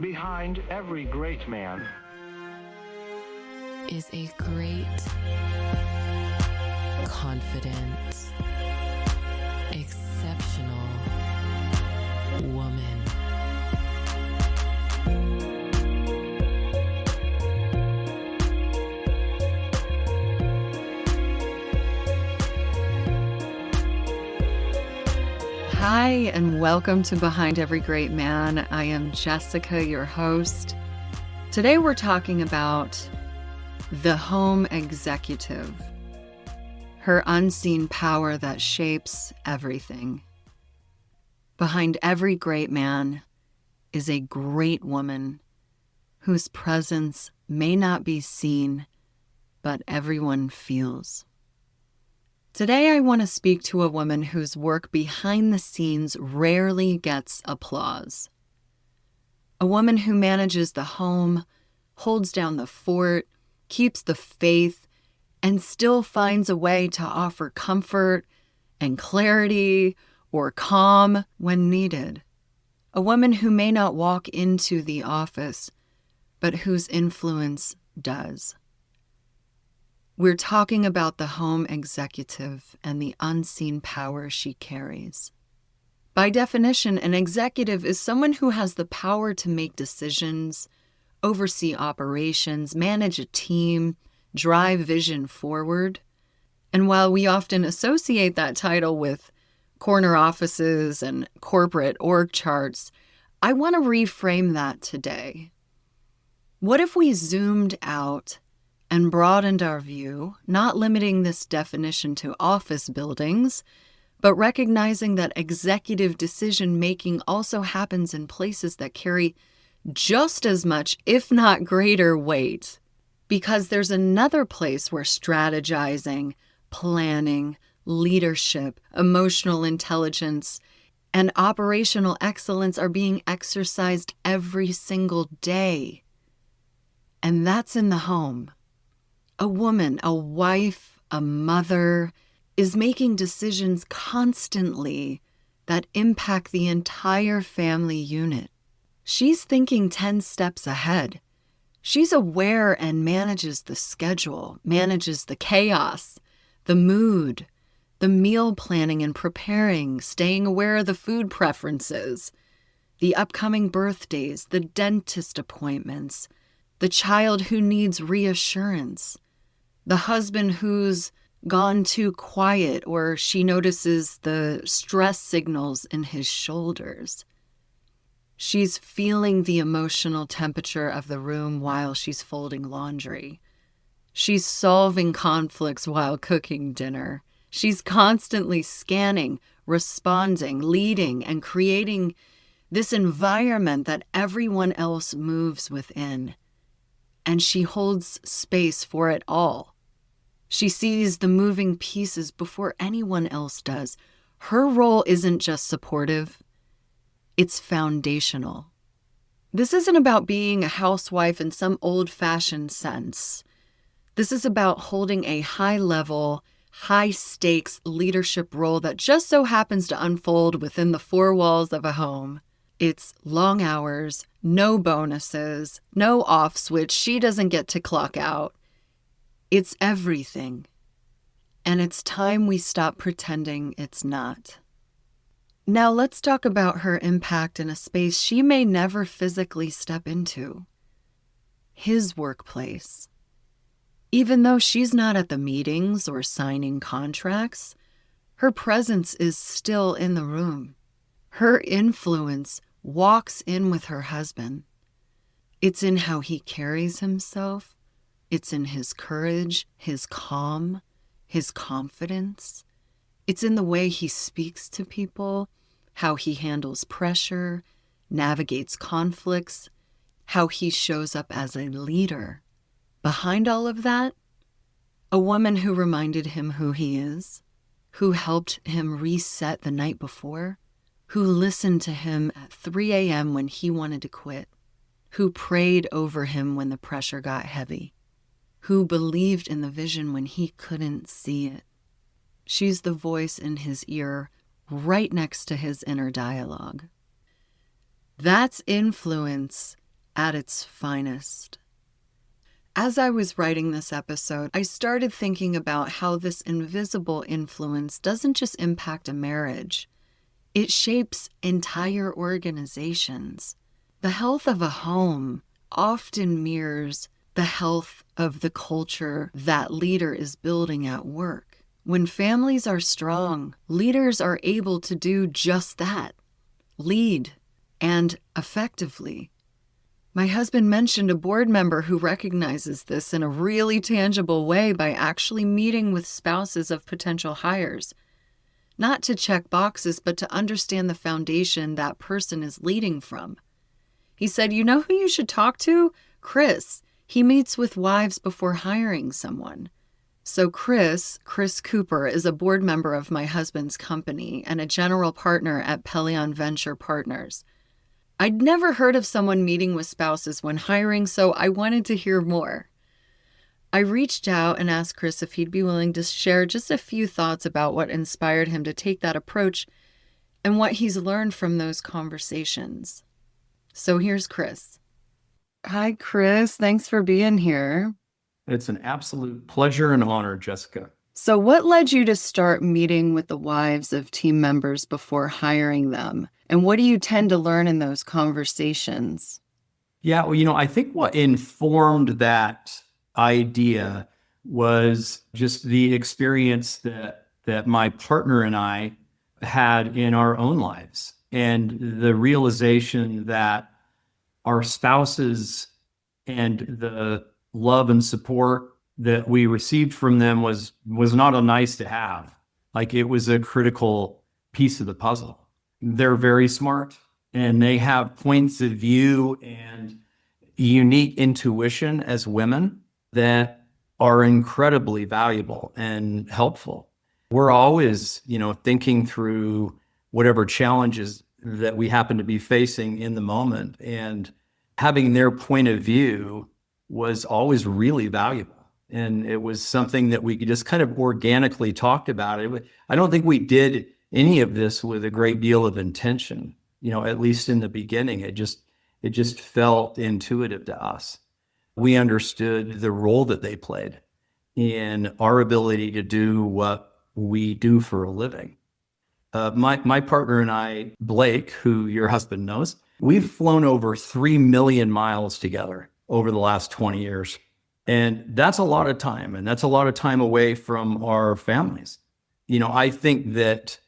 Behind every great man is a great, confident, exceptional woman. Hi, and welcome to Behind Every Great Man. I am Jessica, your host. Today we're talking about the home executive, her unseen power that shapes everything. Behind every great man is a great woman whose presence may not be seen, but everyone feels. Today, I want to speak to a woman whose work behind the scenes rarely gets applause. A woman who manages the home, holds down the fort, keeps the faith, and still finds a way to offer comfort and clarity or calm when needed. A woman who may not walk into the office, but whose influence does. We're talking about the home executive and the unseen power she carries. By definition, an executive is someone who has the power to make decisions, oversee operations, manage a team, drive vision forward. And while we often associate that title with corner offices and corporate org charts, I want to reframe that today. What if we zoomed out and broadened our view, not limiting this definition to office buildings, but recognizing that executive decision-making also happens in places that carry just as much, if not greater, weight? Because there's another place where strategizing, planning, leadership, emotional intelligence, and operational excellence are being exercised every single day. And that's in the home. A woman, a wife, a mother, is making decisions constantly that impact the entire family unit. She's thinking 10 steps ahead. She's aware and manages the schedule, manages the chaos, the mood, the meal planning and preparing, staying aware of the food preferences, the upcoming birthdays, the dentist appointments, the child who needs reassurance, the husband who's gone too quiet or she notices the stress signals in his shoulders. She's feeling the emotional temperature of the room while she's folding laundry. She's solving conflicts while cooking dinner. She's constantly scanning, responding, leading, and creating this environment that everyone else moves within. And she holds space for it all. She sees the moving pieces before anyone else does. Her role isn't just supportive, it's foundational. This isn't about being a housewife in some old-fashioned sense. This is about holding a high-level, high-stakes leadership role that just so happens to unfold within the four walls of a home. It's long hours, no bonuses, no off switch. She doesn't get to clock out. It's everything, and it's time we stop pretending it's not. Now let's talk about her impact in a space she may never physically step into, his workplace. Even though she's not at the meetings or signing contracts, her presence is still in the room. Her influence walks in with her husband. It's in how he carries himself. It's in his courage, his calm, his confidence. It's in the way he speaks to people, how he handles pressure, navigates conflicts, how he shows up as a leader. Behind all of that, a woman who reminded him who he is, who helped him reset the night before, who listened to him at 3 a.m. when he wanted to quit, who prayed over him when the pressure got heavy, who believed in the vision when he couldn't see it. She's the voice in his ear right next to his inner dialogue. That's influence at its finest. As I was writing this episode, I started thinking about how this invisible influence doesn't just impact a marriage. It shapes entire organizations. The health of a home often mirrors the health of the culture that leader is building at work. When families are strong, leaders are able to do just that, lead, and effectively. My husband mentioned a board member who recognizes this in a really tangible way by actually meeting with spouses of potential hires, not to check boxes, but to understand the foundation that person is leading from. He said, "You know who you should talk to? Chris. He meets with wives before hiring someone." So Chris Cooper, is a board member of my husband's company and a general partner at Pelion Venture Partners. I'd never heard of someone meeting with spouses when hiring, so I wanted to hear more. I reached out and asked Chris if he'd be willing to share just a few thoughts about what inspired him to take that approach and what he's learned from those conversations. So here's Chris. Hi, Chris. Thanks for being here. It's an absolute pleasure and honor, Jessica. So what led you to start meeting with the wives of team members before hiring them? And what do you tend to learn in those conversations? Yeah, well, I think what informed that idea was just the experience that my partner and I had in our own lives, and the realization that our spouses and the love and support that we received from them was not a nice to have. Like, it was a critical piece of the puzzle. They're very smart, and they have points of view and unique intuition as women that are incredibly valuable and helpful. We're always, thinking through whatever challenges that we happen to be facing in the moment, and having their point of view was always really valuable. And it was something that we just kind of organically talked about. I don't think we did any of this with a great deal of intention, at least in the beginning. It just felt intuitive to us. We understood the role that they played in our ability to do what we do for a living. My partner and I, Blake, who your husband knows, we've flown over 3 million miles together over the last 20 years. And that's a lot of time, and that's a lot of time away from our families. I think that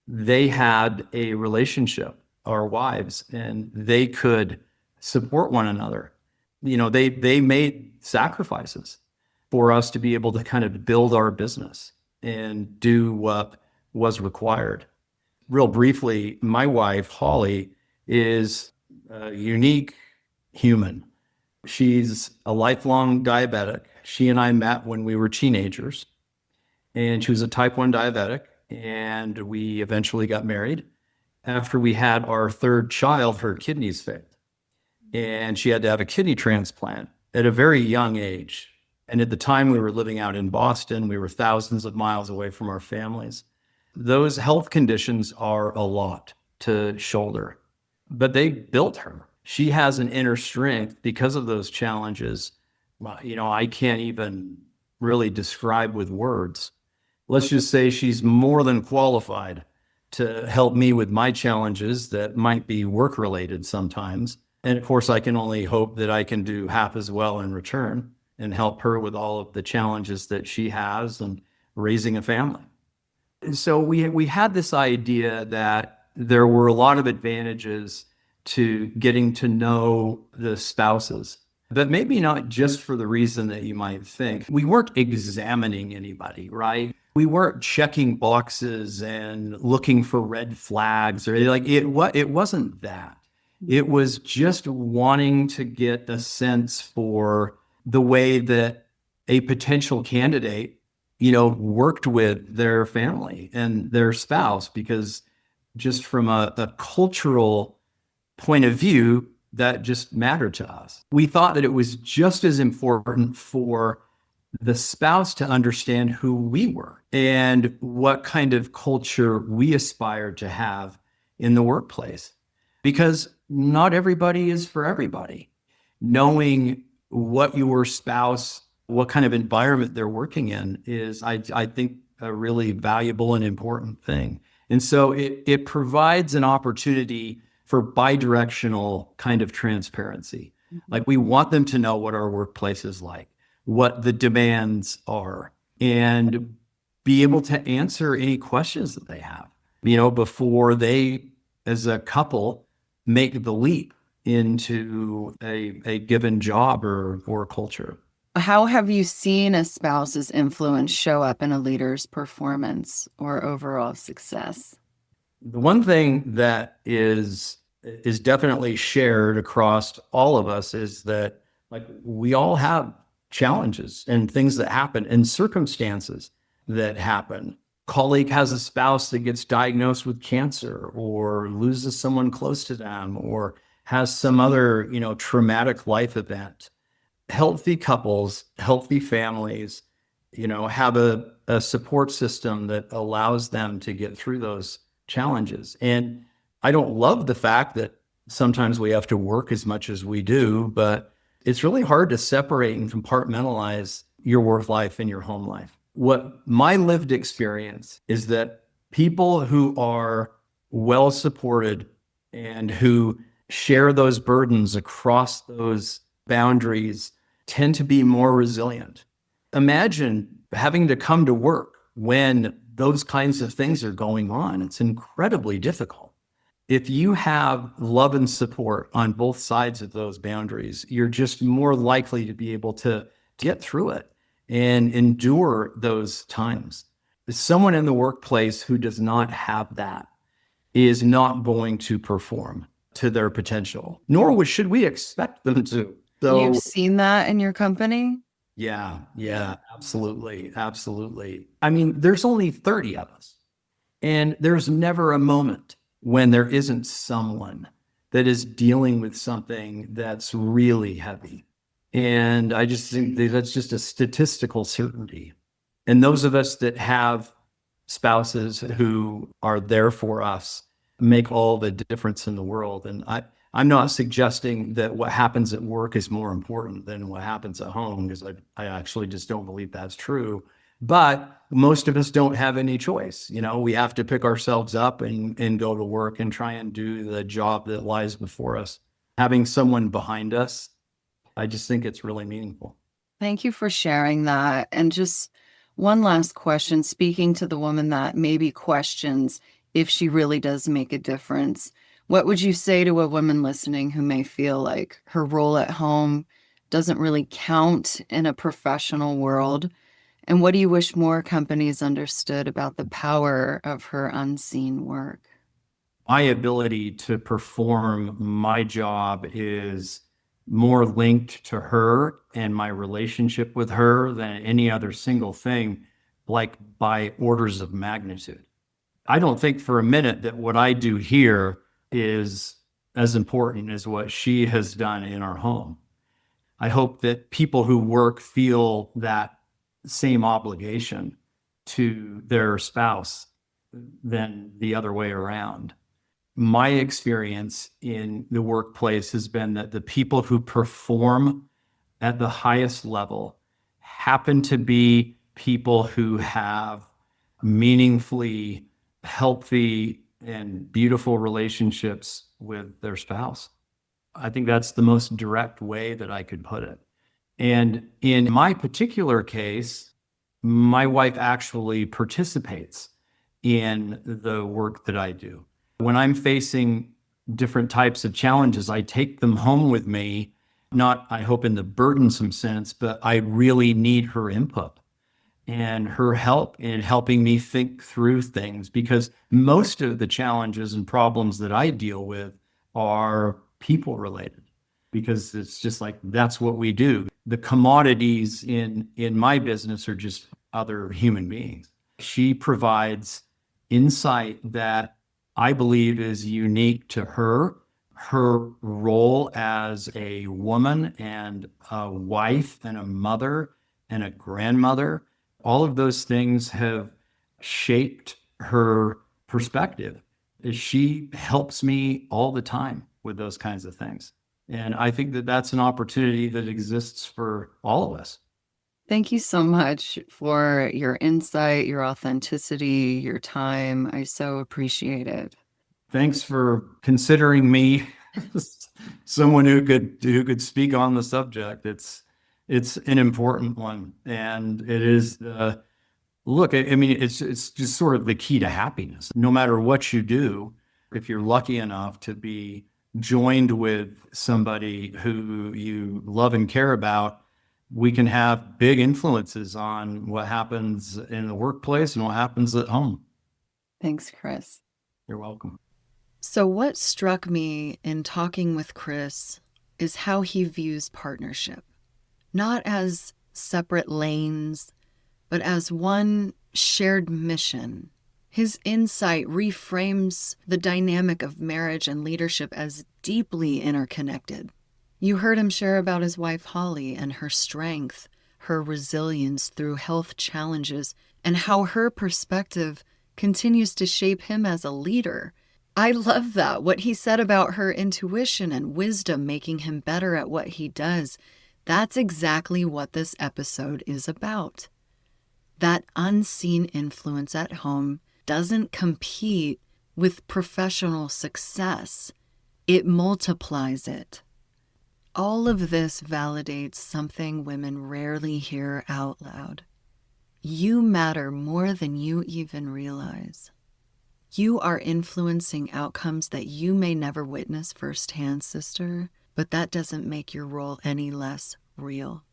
they had a relationship, our wives, and they could support one another. They made sacrifices for us to be able to kind of build our business and do what was required. Real briefly, my wife, Holly, is a unique human. She's a lifelong diabetic. She and I met when we were teenagers, and she was a type 1 diabetic, and we eventually got married. After we had our third child, her kidneys failed, and she had to have a kidney transplant at a very young age. And at the time, we were living out in Boston. We were thousands of miles away from our families. Those health conditions are a lot to shoulder, but they built her. She has an inner strength because of those challenges. I can't even really describe with words. Let's just say she's more than qualified to help me with my challenges that might be work-related sometimes. And of course, I can only hope that I can do half as well in return and help her with all of the challenges that she has and raising a family. And so we had this idea that there were a lot of advantages to getting to know the spouses, but maybe not just for the reason that you might think. We weren't examining anybody, right? We weren't checking boxes and looking for red flags or it wasn't that. It was just wanting to get a sense for the way that a potential candidate, worked with their family and their spouse, because just from a cultural point of view, that just mattered to us. We thought that it was just as important for the spouse to understand who we were and what kind of culture we aspired to have in the workplace, because not everybody is for everybody. knowing what your spouse, what kind of environment they're working in is, I think, a really valuable and important thing. And so it provides an opportunity for bidirectional kind of transparency. Like, we want them to know what our workplace is like, what the demands are, and be able to answer any questions that they have, before they, as a couple, make the leap into a given job or culture. How have you seen a spouse's influence show up in a leader's performance or overall success? The one thing that is definitely shared across all of us is that, like, we all have challenges and things that happen and circumstances that happen. Colleague has a spouse that gets diagnosed with cancer or loses someone close to them or has some other, traumatic life event. Healthy couples, healthy families, have a support system that allows them to get through those challenges. And I don't love the fact that sometimes we have to work as much as we do, but it's really hard to separate and compartmentalize your work life and your home life. What my lived experience is that people who are well supported and who share those burdens across those boundaries tend to be more resilient. Imagine having to come to work when those kinds of things are going on. It's incredibly difficult. If you have love and support on both sides of those boundaries, you're just more likely to be able to get through it and endure those times. Someone in the workplace who does not have that is not going to perform to their potential, nor should we expect them to. So, You've seen that in your company? Yeah, absolutely. I mean, there's only 30 of us, and there's never a moment when there isn't someone that is dealing with something that's really heavy. And I just think that's just a statistical certainty. And those of us that have spouses who are there for us make all the difference in the world. And I'm not suggesting that what happens at work is more important than what happens at home, because I actually just don't believe that's true. But most of us don't have any choice. We have to pick ourselves up and go to work and try and do the job that lies before us. Having someone behind us, I just think it's really meaningful. Thank you for sharing that. And just one last question, speaking to the woman that maybe questions if she really does make a difference. What would you say to a woman listening who may feel like her role at home doesn't really count in a professional world? And what do you wish more companies understood about the power of her unseen work? My ability to perform my job is more linked to her and my relationship with her than any other single thing, like by orders of magnitude. I don't think for a minute that what I do here is as important as what she has done in our home. I hope that people who work feel that same obligation to their spouse than the other way around. My experience in the workplace has been that the people who perform at the highest level happen to be people who have meaningfully healthy and beautiful relationships with their spouse. I think that's the most direct way that I could put it. And in my particular case, my wife actually participates in the work that I do. When I'm facing different types of challenges, I take them home with me, not, I hope, in the burdensome sense, but I really need her input and her help in helping me think through things, because most of the challenges and problems that I deal with are people related, because it's just like, that's what we do. The commodities in my business are just other human beings. She provides insight that I believe is unique to her role as a woman and a wife and a mother and a grandmother. All of those things have shaped her perspective. She helps me all the time with those kinds of things. And I think that that's an opportunity that exists for all of us. Thank you so much for your insight, your authenticity, your time. I so appreciate it. Thanks for considering me someone who could speak on the subject. It's an important one, and it is look. I mean, it's just sort of the key to happiness. No matter what you do, if you're lucky enough to be joined with somebody who you love and care about, we can have big influences on what happens in the workplace and what happens at home. Thanks, Chris. You're welcome. So what struck me in talking with Chris is how he views partnership, not as separate lanes, but as one shared mission. His insight reframes the dynamic of marriage and leadership as deeply interconnected. You heard him share about his wife, Holly, and her strength, her resilience through health challenges, and how her perspective continues to shape him as a leader. I love that. What he said about her intuition and wisdom making him better at what he does. That's exactly what this episode is about. That unseen influence at home doesn't compete with professional success. It multiplies it. All of this validates something women rarely hear out loud. You matter more than you even realize. You are influencing outcomes that you may never witness firsthand, sister, but that doesn't make your role any less real.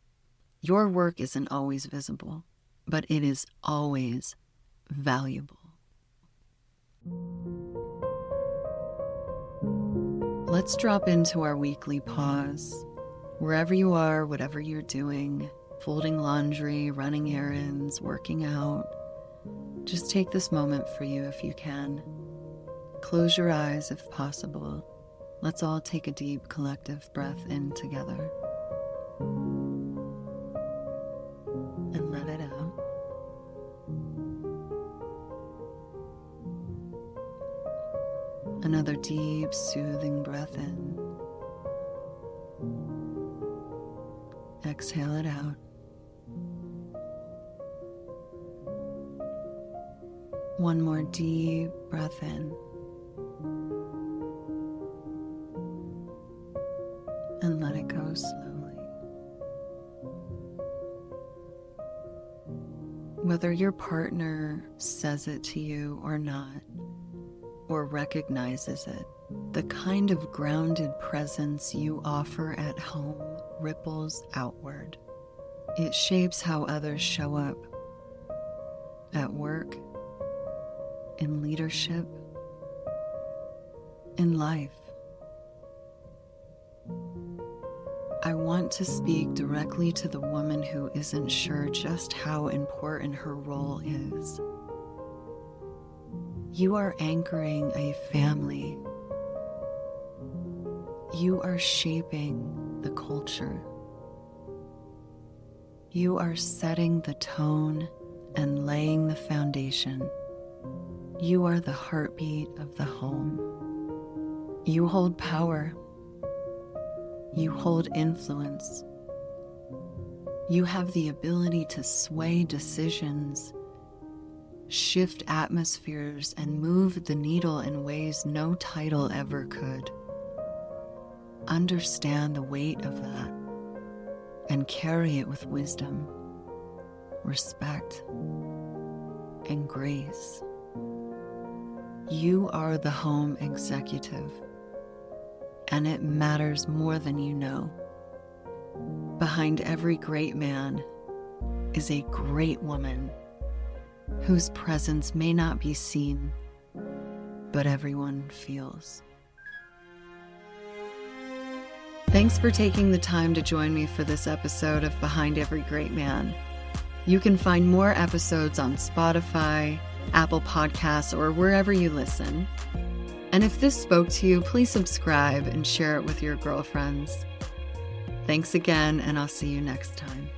Your work isn't always visible, but it is always valuable. Let's drop into our weekly pause. Wherever you are, whatever you're doing, folding laundry, running errands, working out, just take this moment for you if you can. Close your eyes if possible. Let's all take a deep collective breath in together. And let it out. Another deep, soothing breath in. Exhale it out. One more deep breath in. And let it go slowly. Whether your partner says it to you or not, or recognizes it, the kind of grounded presence you offer at home ripples outward. It shapes how others show up at work, in leadership, in life. I want to speak directly to the woman who isn't sure just how important her role is. You are anchoring a family. You are shaping the culture. You are setting the tone and laying the foundation. You are the heartbeat of the home. You hold power. You hold influence. You have the ability to sway decisions, shift atmospheres, and move the needle in ways no title ever could. Understand the weight of that and carry it with wisdom, respect, and grace. You are the home executive, and it matters more than you know. Behind every great man is a great woman whose presence may not be seen, but everyone feels. Thanks for taking the time to join me for this episode of Behind Every Great Man. You can find more episodes on Spotify, Apple Podcasts, or wherever you listen. And if this spoke to you, please subscribe and share it with your girlfriends. Thanks again, and I'll see you next time.